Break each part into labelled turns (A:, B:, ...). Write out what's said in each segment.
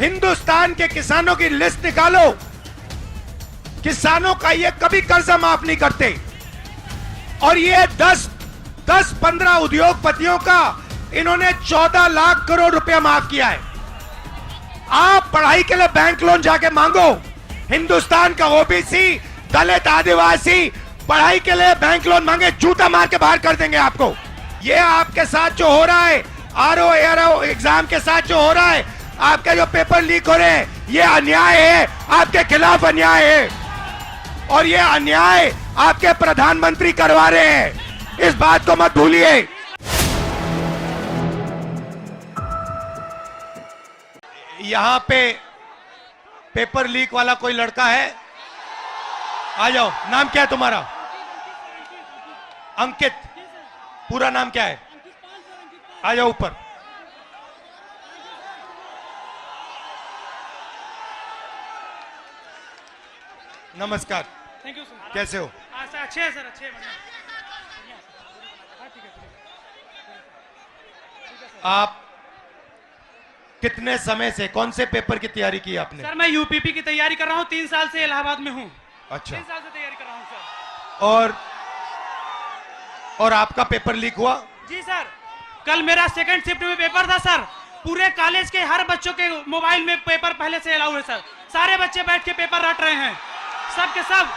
A: हिंदुस्तान के किसानों की लिस्ट निकालो। किसानों का ये कभी कर्जा माफ नहीं करते, और ये 10-15 उद्योगपतियों का इन्होंने 14 लाख करोड़ रुपया माफ किया है। आप पढ़ाई के लिए बैंक लोन जाके मांगो। हिंदुस्तान का ओबीसी, दलित, आदिवासी पढ़ाई के लिए बैंक लोन मांगे, जूता मार के बाहर कर देंगे आपको। ये आपके साथ जो हो रहा है, आरओ एग्जाम के साथ जो हो रहा है, आपके जो पेपर लीक हो रहे हैं, ये अन्याय है, आपके खिलाफ अन्याय है, और ये अन्याय आपके प्रधानमंत्री करवा रहे हैं। इस बात को मत भूलिए। यहां पे पेपर लीक वाला कोई लड़का है? आ जाओ। नाम क्या है तुम्हारा? अंकित। पूरा नाम क्या है? आ जाओ ऊपर। नमस्कार।
B: Thank you sir.
A: कैसे हो?
B: सर अच्छे हैं सर, अच्छे हैं।
A: आप कितने समय से, कौन से पेपर की तैयारी की आपने?
B: सर मैं यूपीपी की तैयारी कर रहा हूँ, 3 साल से इलाहाबाद में हूँ।
A: अच्छा।
B: 3 साल से तैयारी कर रहा हूँ सर।
A: और आपका पेपर लीक हुआ?
B: जी सर, कल मेरा सेकंड शिफ्ट में पेपर था सर। पूरे कॉलेज के हर बच्चों के मोबाइल में पेपर पहले से अलाउ है सर। सारे बच्चे बैठ के पेपर रट रहे हैं, सब के सब।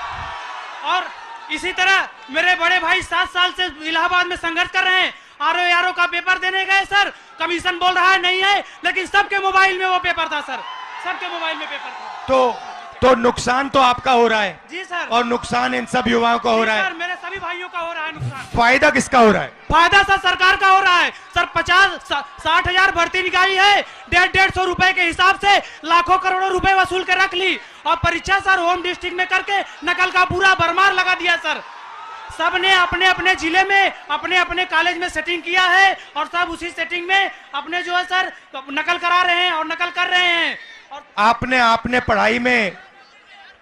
B: और इसी तरह मेरे बड़े भाई 7 साल से इलाहाबाद में संघर्ष कर रहे हैं। आरओ का पेपर देने गए सर, कमीशन बोल रहा है नहीं है, लेकिन सबके मोबाइल में वो पेपर था सर, सबके मोबाइल में पेपर था।
A: तो नुकसान तो आपका हो रहा है।
B: जी सर।
A: और नुकसान इन सब युवाओं का हो रहा है।
B: सर मेरे सभी भाइयों का हो रहा है नुकसान।
A: फायदा किसका हो रहा है?
B: फायदा सर सरकार का हो रहा है सर। 50-60 हजार भर्ती निकाली है, 150 रुपए के हिसाब से लाखों करोड़ों रुपए वसूल कर रख ली, और परीक्षा सर होम डिस्ट्रिक्ट में करके नकल का पूरा भरमार लगा दिया सर। सबने अपने अपने जिले में अपने अपने कॉलेज में सेटिंग किया है, और सब उसी सेटिंग में अपने जो है सर नकल करा रहे हैं और नकल कर रहे हैं। और
A: आपने पढ़ाई में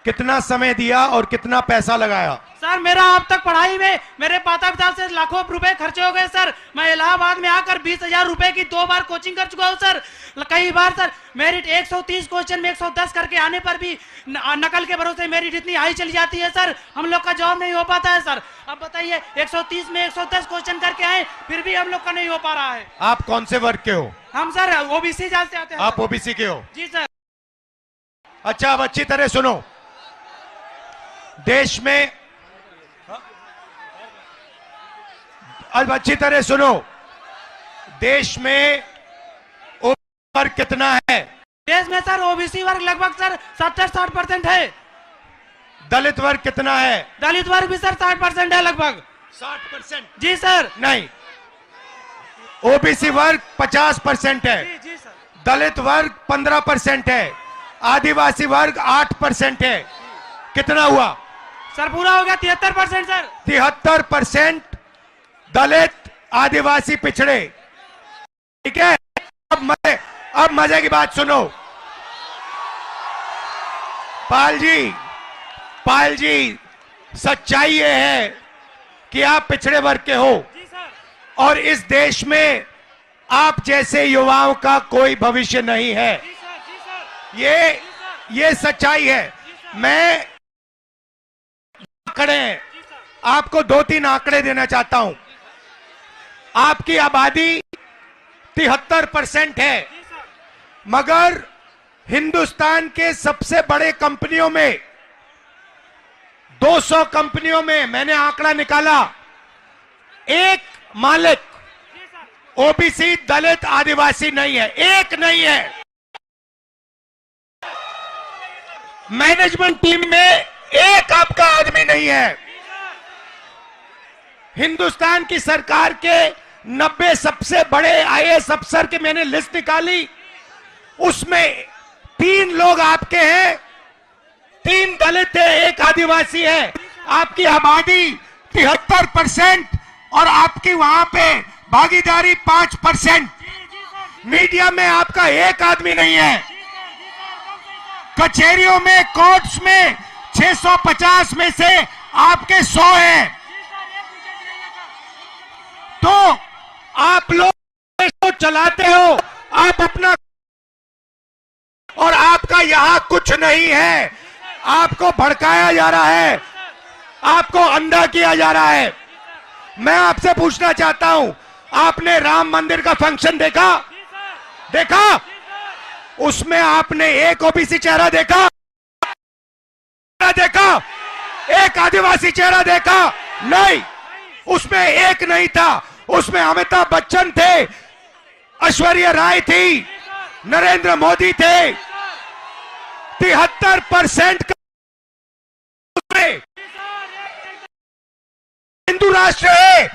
A: कितना समय दिया और कितना पैसा लगाया?
B: सर मेरा अब तक पढ़ाई में मेरे माता पिता से लाखों रुपए खर्चे हो गए सर। मैं इलाहाबाद में आकर 20,000 रुपए की 2 बार कोचिंग कर चुका हूँ सर। कई बार सर मेरिट 130 क्वेश्चन में 110 करके आने पर भी नकल के भरोसे मेरिट इतनी हाई चली जाती है सर, हम लोग का जॉब नहीं हो पाता है सर। अब बताइए 130 में 110 क्वेश्चन करके आए, फिर भी हम लोग का नहीं हो पा रहा है।
A: आप कौन से वर्ग के हो?
B: हम सर ओबीसी जाते आते हैं।
A: आप ओबीसी के हो?
B: जी सर।
A: अच्छा, अब अच्छी तरह सुनो। देश में, अब अच्छी तरह सुनो, देश में ओबीसी वर्ग कितना है?
B: देश में सर ओबीसी वर्ग लगभग सर 70-60% है।
A: दलित वर्ग कितना है?
B: दलित वर्ग भी सर 60% है लगभग।
A: 60%?
B: जी सर।
A: नहीं, ओबीसी वर्ग 50% है।
B: जी जी सर।
A: दलित वर्ग 15% है। आदिवासी वर्ग 8% है। कितना हुआ
B: सर? पूरा हो गया 73% सर।
A: 73% दलित, आदिवासी, पिछड़े। ठीक है। अब मजे की बात सुनो। पाल जी, सच्चाई ये है कि आप पिछड़े वर्ग के हो,
B: जी सर।
A: और इस देश में आप जैसे युवाओं का कोई भविष्य नहीं है।
B: जी सर, जी सर।
A: ये सच्चाई है। मैं आंकड़े, आपको 2-3 आंकड़े देना चाहता हूं। आपकी आबादी 73% है, मगर हिंदुस्तान के सबसे बड़े कंपनियों में 200 कंपनियों में मैंने आंकड़ा निकाला, एक मालिक ओबीसी, दलित, आदिवासी नहीं है, एक नहीं है। मैनेजमेंट टीम में एक आपका आदमी नहीं है। हिंदुस्तान की सरकार के 90 सबसे बड़े आईएएस अफसर की मैंने लिस्ट निकाली, उसमें 3 लोग आपके हैं, 3 दलित है, 1 आदिवासी है। आपकी आबादी 73% और आपकी वहां पे भागीदारी 5%। मीडिया में आपका एक आदमी नहीं है। कचहरियों में, कोर्ट्स में 650 में से आपके 100 हैं। तो आप लोग देश को चलाते हो, आप अपना यहां कुछ नहीं है। आपको भड़काया जा रहा है, आपको अंधा किया जा रहा है। मैं आपसे पूछना चाहता हूं, आपने राम मंदिर का फंक्शन देखा? उसमें आपने एक ओबीसी चेहरा देखा? एक आदिवासी चेहरा देखा? नहीं, उसमें एक नहीं था। उसमें अमिताभ बच्चन थे, ऐश्वर्या राय थी, नरेंद्र मोदी थे। 73% का हिंदू राष्ट्र है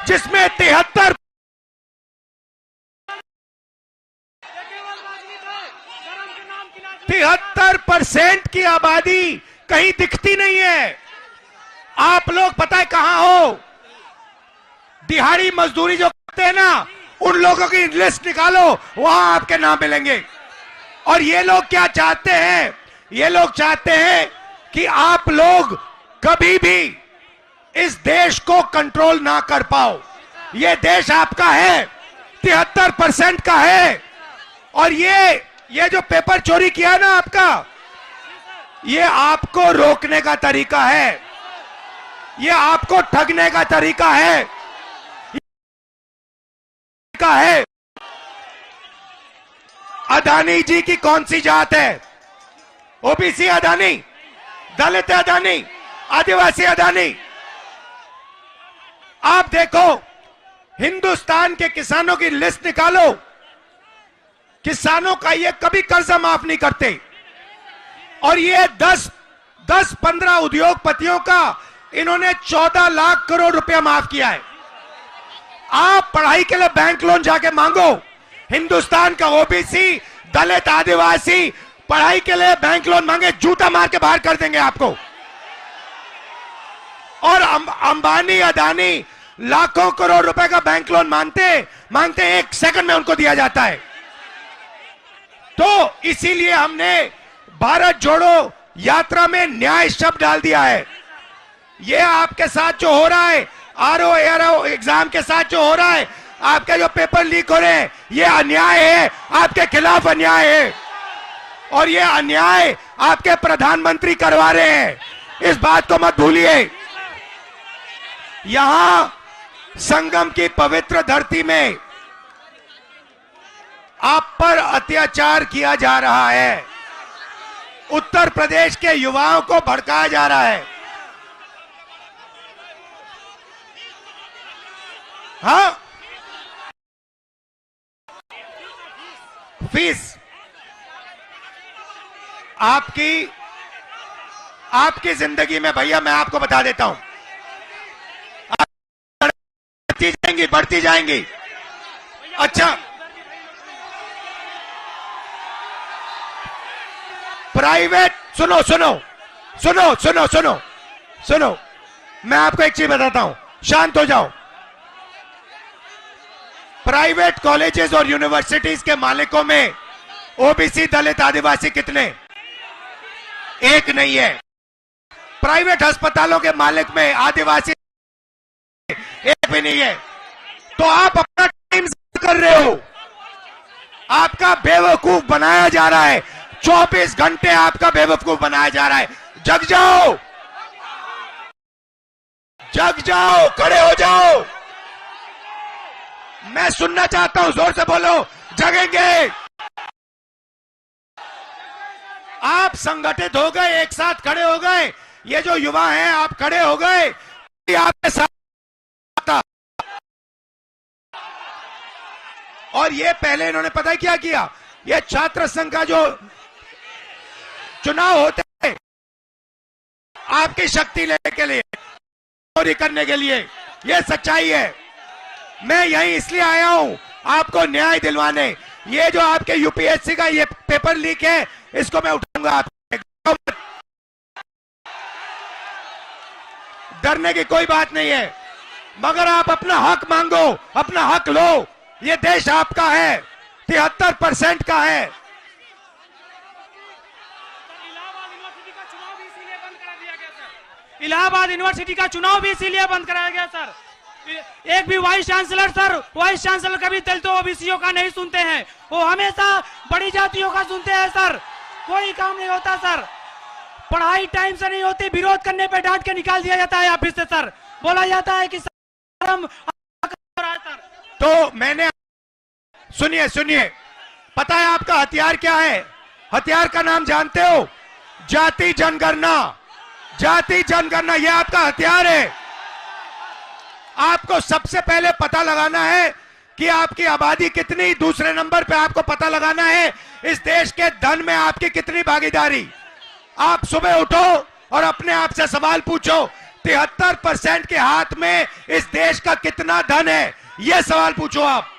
A: जिसमें 73% की आबादी कहीं दिखती नहीं है। आप लोग पता है कहां हो? दिहाड़ी मजदूरी जो करते हैं ना, उन लोगों की लिस्ट निकालो, वहां आपके नाम मिलेंगे। और ये लोग क्या चाहते हैं? ये लोग चाहते हैं कि आप लोग कभी भी इस देश को कंट्रोल ना कर पाओ। ये देश आपका है, 73% का है। और ये जो पेपर चोरी किया है ना आपका, ये आपको रोकने का तरीका है, ये आपको ठगने का तरीका है। अदानी जी की कौन सी जात है? ओबीसी अदानी, दलित अदानी, आदिवासी अदानी। आप देखो, हिंदुस्तान के किसानों की लिस्ट निकालो, किसानों का ये कभी कर्जा माफ नहीं करते। और ये 10-15 उद्योगपतियों का इन्होंने 14 लाख करोड़ रुपया माफ किया है। आप पढ़ाई के लिए बैंक लोन जाके मांगो, हिंदुस्तान का ओबीसी, दलित, आदिवासी पढ़ाई के लिए बैंक लोन मांगे, जूता मार के बाहर कर देंगे आपको। और अंबानी, अदानी लाखों करोड़ रुपए का बैंक लोन मांगते 1 सेकंड में उनको दिया जाता है। तो इसीलिए हमने भारत जोड़ो यात्रा में न्याय शब्द डाल दिया है। ये आपके साथ जो हो रहा है, आरओ एआरओ एग्जाम के साथ जो हो रहा है, आपके जो पेपर लीक हो रहे हैं, ये अन्याय है, आपके खिलाफ अन्याय है। और ये अन्याय आपके प्रधानमंत्री करवा रहे हैं, इस बात को मत भूलिए। यहां संगम की पवित्र धरती में आप पर अत्याचार किया जा रहा है। उत्तर प्रदेश के युवाओं को भड़काया जा रहा है। हाँ, फीस आपकी जिंदगी में, भैया मैं आपको बता देता हूं, बढ़ती जाएंगी। अच्छा, प्राइवेट, सुनो, मैं आपको एक चीज बताता हूं, शांत हो जाओ। प्राइवेट कॉलेजेस और यूनिवर्सिटीज के मालिकों में ओबीसी, दलित, आदिवासी कितने? एक नहीं है। प्राइवेट अस्पतालों के मालिक में आदिवासी एक भी नहीं है। तो आप अपना टाइम कर रहे हो, आपका बेवकूफ बनाया जा रहा है। 24 घंटे आपका बेवकूफ बनाया जा रहा है। जग जाओ, खड़े हो जाओ। मैं सुनना चाहता हूं, जोर से बोलो, जगेंगे। आप संगठित हो गए, एक साथ खड़े हो गए। ये जो युवा हैं, आप खड़े हो गए, आपके साथ। और ये पहले इन्होंने पता है क्या किया? ये छात्र संघ का जो चुनाव होते हैं, आपकी शक्ति लेने के लिए, चोरी करने के लिए, ये सच्चाई है। मैं यहीं इसलिए आया हूं, आपको न्याय दिलवाने। ये जो आपके यूपीएससी का ये पेपर लीक है, इसको मैं उठाऊंगा। आप डरने की कोई बात नहीं है, मगर आप अपना हक मांगो, अपना हक लो। ये देश आपका है, 73% का है।
B: इलाहाबाद यूनिवर्सिटी का चुनाव भी इसीलिए बंद कराया गया सर। एक भी वाइस चांसलर कभी दलितों ओबीसीओं का नहीं सुनते हैं, वो हमेशा बड़ी जातियों का सुनते हैं सर। कोई काम नहीं होता सर, पढ़ाई टाइम से नहीं होती, विरोध करने पे डांट के निकाल दिया जाता है ऑफिस से सर, बोला जाता है कि सर हम सर।
A: तो मैंने, सुनिए सुनिए, पता है आपका हथियार क्या है? हथियार का नाम जानते हो? जाति जनगणना। जाति जनगणना ये आपका हथियार है। आपको सबसे पहले पता लगाना है कि आपकी आबादी कितनी, दूसरे नंबर पे आपको पता लगाना है इस देश के धन में आपकी कितनी भागीदारी। आप सुबह उठो और अपने आप से सवाल पूछो, 73% के हाथ में इस देश का कितना धन है, यह सवाल पूछो आप।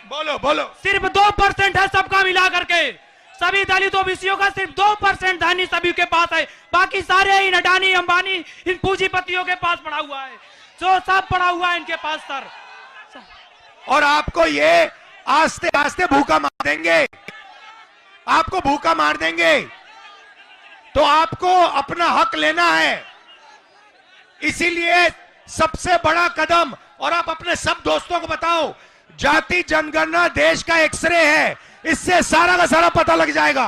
A: बोलो बोलो।
B: सिर्फ 2% है सबका मिला करके, सभी दलित ओबीसीओ का सिर्फ 2% धन ही सभी के पास है, बाकी सारे इन अडानी अंबानी इन पूंजीपतियों के पास पड़ा हुआ है, जो सब पड़ा हुआ है इनके पास सर।
A: और आपको ये आस्ते आस्ते भूखा मार देंगे, आपको भूखा मार देंगे। तो आपको अपना हक लेना है, इसीलिए सबसे बड़ा कदम, और आप अपने सब दोस्तों को बताओ, जाति जनगणना देश का एक्सरे है, इससे सारा का सारा पता लग जाएगा,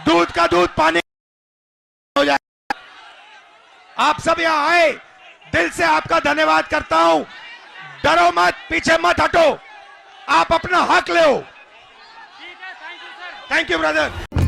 A: दूध का दूध पानी हो जाएगा। आप सब यहां आए, दिल से आपका धन्यवाद करता हूं। डरो मत, पीछे मत हटो, आप अपना हक लो।
B: ठीक है, thank you sir.
A: Thank you brother.